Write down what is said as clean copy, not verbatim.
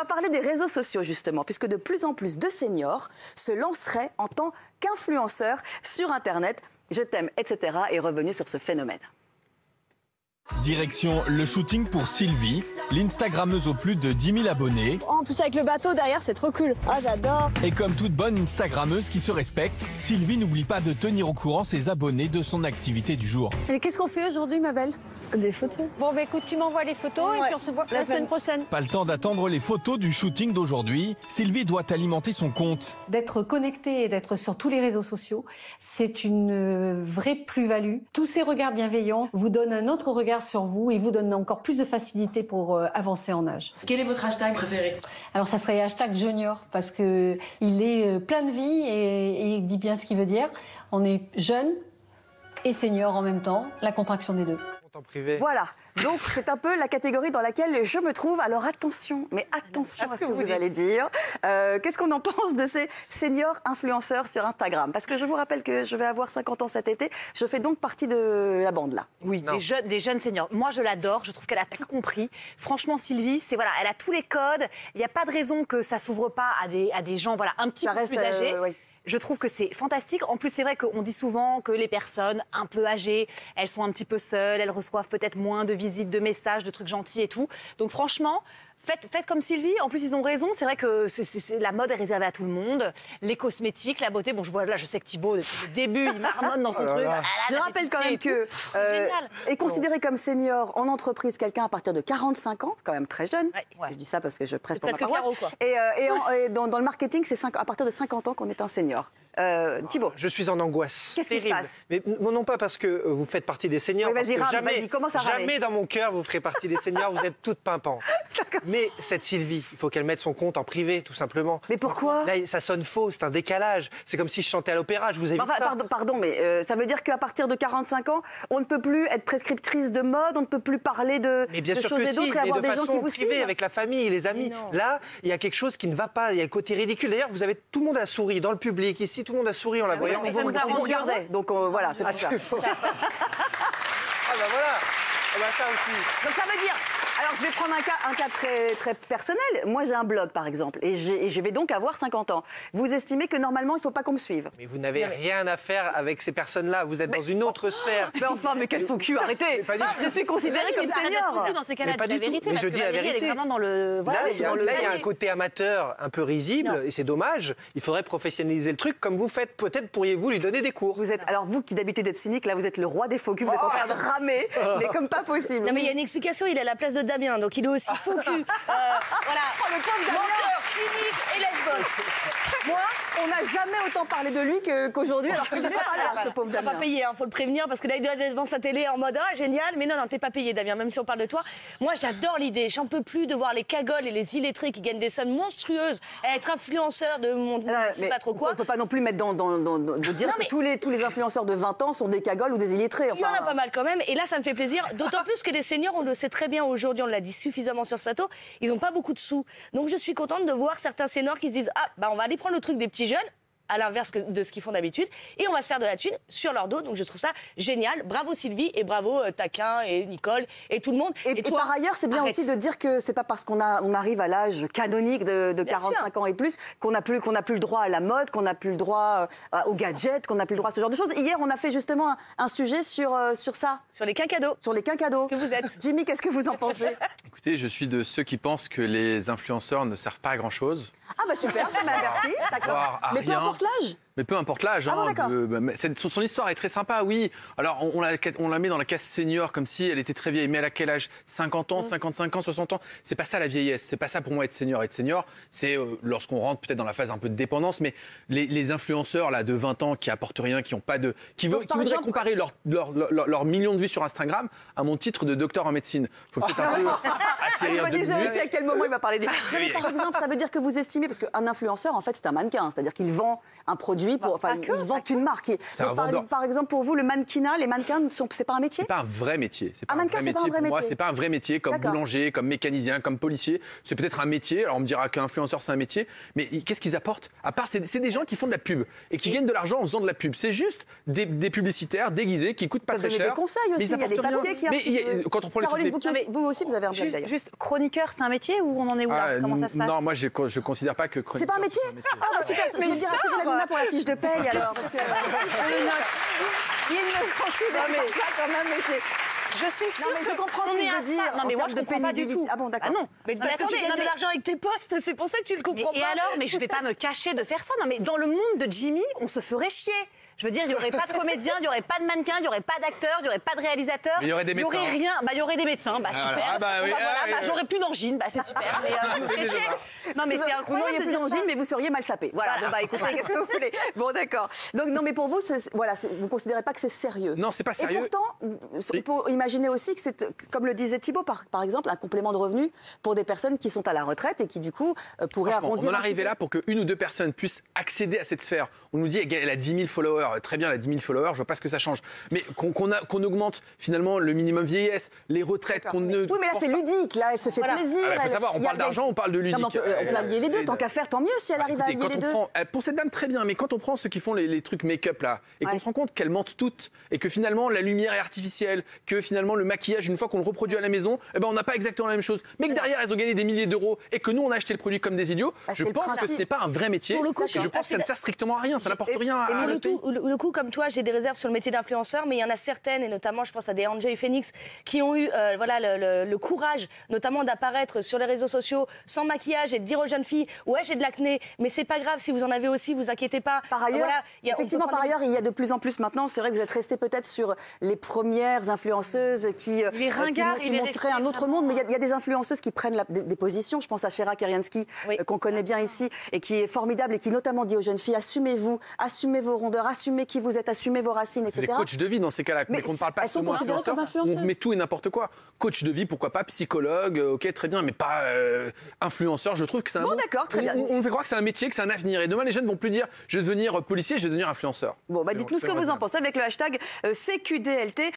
va parler des réseaux sociaux justement, puisque de plus en plus de seniors se lanceraient en tant qu'influenceurs sur Internet. Je t'aime, etc. est revenu sur ce phénomène. Direction le shooting pour Sylvie, l'Instagrammeuse aux plus de 10 000 abonnés. Oh, en plus avec le bateau derrière, c'est trop cool. Ah, j'adore. Et comme toute bonne Instagrammeuse qui se respecte, Sylvie n'oublie pas de tenir au courant ses abonnés de son activité du jour. Et qu'est-ce qu'on fait aujourd'hui, ma belle? Des photos. Bon, bah écoute, tu m'envoies les photos et puis on se voit la semaine prochaine. Pas le temps d'attendre les photos du shooting d'aujourd'hui. Sylvie doit alimenter son compte. D'être connecté et d'être sur tous les réseaux sociaux, c'est une vraie plus-value. Tous ces regards bienveillants vous donnent un autre regard sur vous et vous donnent encore plus de facilité pour avancer en âge. Quel est votre hashtag préféré? Alors ça serait hashtag junior parce que il est plein de vie et il dit bien ce qu'il veut dire. On est jeune et senior en même temps, la contraction des deux. En privé. Voilà, donc c'est un peu la catégorie dans laquelle je me trouve. Alors attention, mais attention à ce que vous allez dire. Qu'est-ce qu'on en pense de ces seniors influenceurs sur Instagram? Parce que je vous rappelle que je vais avoir 50 ans cet été. Je fais donc partie de la bande là. Oui, des jeunes seniors. Moi, je l'adore. Je trouve qu'elle a tout compris. Franchement, Sylvie, voilà, elle a tous les codes. Il n'y a pas de raison que ça s'ouvre pas à des gens, voilà, un petit peu plus âgés. Oui. Je trouve que c'est fantastique. En plus, c'est vrai qu'on dit souvent que les personnes un peu âgées, elles sont un petit peu seules, elles reçoivent peut-être moins de visites, de messages, de trucs gentils et tout. Donc franchement, faites comme Sylvie. En plus, ils ont raison. C'est vrai que la mode est réservée à tout le monde. Les cosmétiques, la beauté. Bon, je sais que Thibaut, depuis le début, il marmonne dans son truc. Je rappelle quand même que est considéré comme senior en entreprise quelqu'un à partir de 45 ans, quand même très jeune. Ouais. Je dis ça parce que je presse pour ma paroisse. Et dans le marketing, c'est à partir de 50 ans qu'on est un senior. Thibaut. Je suis en angoisse. Qu'est-ce qui se passe? Mais non pas parce que vous faites partie des seniors. Oui, vas-y, commence à ramer. Jamais dans mon cœur vous ferez partie des seniors. Vous êtes toutes pimpantes. Mais cette Sylvie, il faut qu'elle mette son compte en privé, tout simplement. Mais pourquoi? Là, ça sonne faux, c'est un décalage. C'est comme si je chantais à l'opéra, je vous évite ça. Pardon, mais ça veut dire qu'à partir de 45 ans, on ne peut plus être prescriptrice de mode, on ne peut plus parler de choses et d'autres et avoir des gens qui vous suivent. Privée, avec la famille, les amis. Là, il y a quelque chose qui ne va pas, il y a un côté ridicule. D'ailleurs, tout le monde a souri dans le public, ici, tout le monde a souri en la voyant. Vous regardez, donc voilà, c'est pour ça. Ah bah voilà, ah bah ça aussi. Donc ça veut dire... Alors, je vais prendre un cas très, très personnel. Moi, j'ai un blog, par exemple, et je vais donc avoir 50 ans. Vous estimez que, normalement, il ne faut pas qu'on me suive? Mais vous n'avez rien à faire avec ces personnes-là. Vous êtes dans une autre sphère. Mais enfin, mais quel faux cul, arrêtez. Je suis considérée comme senior. Dans ces cas-là, pas du tout. Mais je dis la vérité. Elle est vraiment dans le... Là, il y a un côté amateur un peu risible, et c'est dommage. Il faudrait professionnaliser le truc comme vous faites. Peut-être pourriez-vous lui donner des cours. Alors, vous qui d'habitude êtes cynique, là, vous êtes le roi des faux culs. Vous êtes en train de ramer, mais comme pas possible. Non, mais il y a une explication. Il est à la place de Damien, donc il est aussi faux cul. Voilà. Oh, le pauvre Damien. Menteur, cynique et lesbos. Moi, on n'a jamais autant parlé de lui qu'aujourd'hui, alors que c'est pas là, ce pauvre Damien. Il sera pas payé, faut le prévenir, parce que là, il doit être devant sa télé en mode « Ah, génial !» Mais non, t'es pas payé, Damien, même si on parle de toi. Moi, j'adore l'idée. J'en peux plus de voir les cagoles et les illettrés qui gagnent des sommes monstrueuses à être influenceurs de mon... je sais pas trop quoi. On peut pas non plus mettre de dire que tous les influenceurs de 20 ans sont des cagoles ou des illettrés. Il y en a pas mal quand même, et là, ça me fait plaisir. D'autant plus que les seniors, on le sait très bien aujourd'hui, on l'a dit suffisamment sur ce plateau, ils n'ont pas beaucoup de sous. Donc je suis contente de voir certains seniors qui se disent « Ah, bah on va aller prendre le truc des petits jeunes », à l'inverse de ce qu'ils font d'habitude, et on va se faire de la thune sur leur dos. Donc je trouve ça génial. Bravo Sylvie et bravo Taquin et Nicole et tout le monde. Et toi, par ailleurs, c'est bien aussi de dire que c'est pas parce qu'on arrive à l'âge canonique de 45 ans et plus qu'on n'a plus le droit à la mode, qu'on n'a plus le droit aux gadgets, qu'on n'a plus le droit à ce genre de choses. Hier, on a fait justement un sujet sur ça. Sur les quinquados. Sur les quinquados. Que vous êtes. Jimmy, qu'est-ce que vous en pensez? Écoutez, je suis de ceux qui pensent que les influenceurs ne servent pas à grand-chose. Ah bah super, ça m'a merci. D'accord. Mais peu importe l'âge. Mais peu importe l'âge. Ah bon, son histoire est très sympa, oui. Alors, on la met dans la case senior, comme si elle était très vieille. Mais elle a quel âge? 50 ans, 55 ans, 60 ans? C'est pas ça la vieillesse. C'est pas ça pour moi être senior. Être senior, c'est lorsqu'on rentre peut-être dans la phase un peu de dépendance. Mais les influenceurs là, de 20 ans qui apportent rien, qui voudraient comparer leur millions de vues sur Instagram à mon titre de docteur en médecine. Faut peut-être un peu atterrir 2 minutes. À quel moment il va parler de... Non, mais par exemple, ça veut dire que vous estimez, parce qu'un influenceur, en fait, c'est un mannequin. C'est-à-dire qu'il vend un produit produits, ils vendent une marque. Par exemple, pour vous, le mannequinat, les mannequins, c'est pas un métier? C'est pas un vrai métier. Un mannequin, c'est pas un vrai métier. Moi, c'est pas un vrai métier comme boulanger, comme mécanicien, comme policier. C'est peut-être un métier. Alors on me dira qu'influenceur, c'est un métier. Mais qu'est-ce qu'ils apportent? À part, c'est des gens qui font de la pub et qui gagnent de l'argent en faisant de la pub. C'est juste des publicitaires déguisés qui coûtent pas très cher. Des conseils aussi, il y a des papiers qui arrivent. Quand on prend Caroline, vous aussi, vous avez un blog d'ailleurs. Juste chroniqueur, c'est un métier ou on en est où là? Comment ça se passe? Non, moi je considère pas que chroniqueur. C'est pas un métier? Ah bah super, je vais dire à Cyril Hanouna pour la fiche de paye alors. Parce que, on le note. Il ne considère pas quand même. Je suis sûre. Non, mais je comprends ce qu'il veut dire. Non, mais moi, je comprends pas du tout. Ah bon, d'accord. Ah non. Mais parce que tu gagnes de l'argent avec tes postes, c'est pour ça que tu le comprends pas. Et alors? Mais je vais pas me cacher de faire ça. Non, mais dans le monde de Jimmy, on se ferait chier. Je veux dire, il n'y aurait pas de comédien, il n'y aurait pas de mannequin, il n'y aurait pas d'acteur, il n'y aurait pas de réalisateur. Il y aurait des médecins. Il y aurait rien. Il y aurait des médecins. Super. J'aurais plus d'angine. C'est super. Mais je me fais chier. Non, mais c'est incroyable. Vous n'auriez plus d'angine, mais vous seriez mal sapé. Voilà. Bon, écoutez, qu'est-ce que vous voulez? Bon, d'accord. Donc, non, mais pour vous, vous ne considérez pas que c'est sérieux? Non, c'est pas sérieux. Et pourtant, on peut imaginer aussi que c'est, comme le disait Thibault, par exemple, un complément de revenu pour des personnes qui sont à la retraite et qui, du coup, pourraient arrondir. On en arrivait là pour qu'une ou deux personnes puissent accéder à cette sphère. On nous dit qu'elle a 10 000 followers. Très bien, elle a 10 000 followers, je vois pas ce que ça change. Mais qu'on augmente finalement le minimum vieillesse, les retraites, qu'on ne. Oui, mais là, c'est ludique. Là, elle se fait plaisir. Il faut savoir, on parle d'argent, on parle de ludique. On peut allier les deux. Tant qu'à faire, tant mieux si elle arrive à allier les deux. Pour cette dame, très bien. Mais quand on prend ceux qui font les trucs make-up là, et qu'on se rend compte qu'elles mentent toutes, et que finalement la lumière est artificielle, que finalement le maquillage, une fois qu'on le reproduit à la maison, on n'a pas exactement la même chose. Mais que derrière, elles ont gagné des milliers d'euros et que nous, on a acheté le produit comme des idiots. Je pense que ce n'est pas un vrai métier. Et je pense que ça ne sert strictement à rien. Ça n'apporte rien à le coup, comme toi, j'ai des réserves sur le métier d'influenceur, mais il y en a certaines, et notamment, je pense à des Angel Phoenix, qui ont eu le courage, notamment d'apparaître sur les réseaux sociaux sans maquillage et de dire aux jeunes filles, ouais, j'ai de l'acné, mais c'est pas grave, si vous en avez aussi, vous inquiétez pas. Par ailleurs, effectivement, il y a de plus en plus maintenant, c'est vrai que vous êtes resté peut-être sur les premières influenceuses qui montraient un autre monde, mais il y a des influenceuses qui prennent des positions. Je pense à Shera Keriansky, qu'on connaît bien ici, et qui est formidable, et qui notamment dit aux jeunes filles, assumez-vous, assumez vos rondeurs, assumez qui vous êtes, assumez vos racines, etc. C'est des coachs de vie dans ces cas-là, mais qu'on ne parle pas seulement influenceurs. On met tout et n'importe quoi. Coach de vie, pourquoi pas, psychologue, ok, très bien, mais pas influenceur. Je trouve que c'est un. Bon, d'accord, très bien. On fait croire que c'est un métier, que c'est un avenir. Et demain, les jeunes vont plus dire, je vais devenir policier, je vais devenir influenceur. Bon, dites-nous ce que vous en pensez avec le hashtag CQDLT.